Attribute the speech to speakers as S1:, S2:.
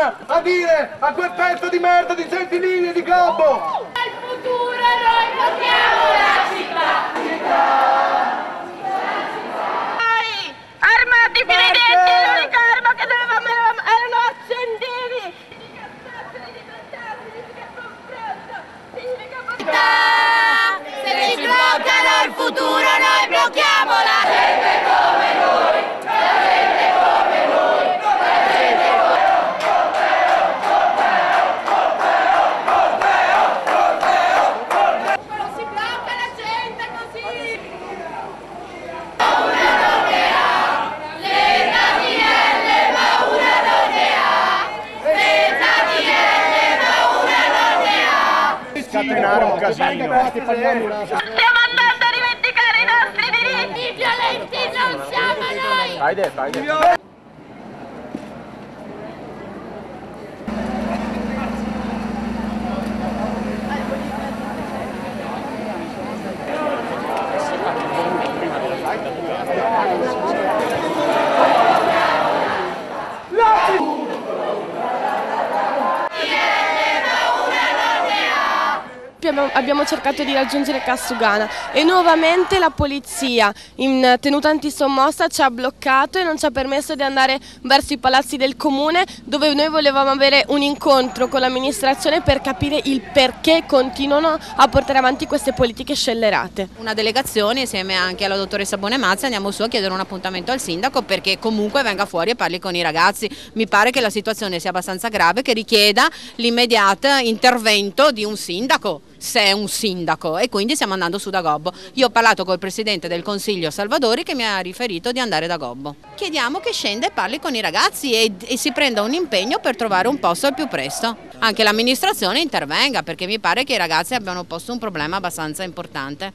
S1: coraggio a dire a quel pezzo di merda di Gentilini e di Gobbo?
S2: Nel futuro noi blocchiamo la città! Armati fino ai denti, l'unica arma che dovevamo erano accendini! Se ci bloccano il futuro noi blocchiamo la gente come noi! La gente come noi! La gente non si blocca la gente così! Paura non ne ha! Senza DL paura non ne ha! Senza DL paura non ne ha!
S1: Scatenare un casino.
S2: Stiamo andando a rivendicare i nostri diritti! I violenti non siamo noi!
S1: Hai detto.
S3: Abbiamo cercato di raggiungere Cassugana e nuovamente la polizia in tenuta antisommossa ci ha bloccato e non ci ha permesso di andare verso i palazzi del comune, dove noi volevamo avere un incontro con l'amministrazione per capire il perché continuano a portare avanti queste politiche scellerate.
S4: Una delegazione insieme anche alla dottoressa Bonemazzi andiamo su a chiedere un appuntamento al sindaco perché comunque venga fuori e parli con i ragazzi. Mi pare che la situazione sia abbastanza grave, che richieda l'immediato intervento di un sindaco, se è un sindaco, e quindi stiamo andando su da Gobbo. Io ho parlato col presidente del consiglio Salvadori che mi ha riferito di andare da Gobbo. Chiediamo che scenda e parli con i ragazzi e si prenda un impegno per trovare un posto al più presto. Anche l'amministrazione intervenga perché mi pare che i ragazzi abbiano posto un problema abbastanza importante.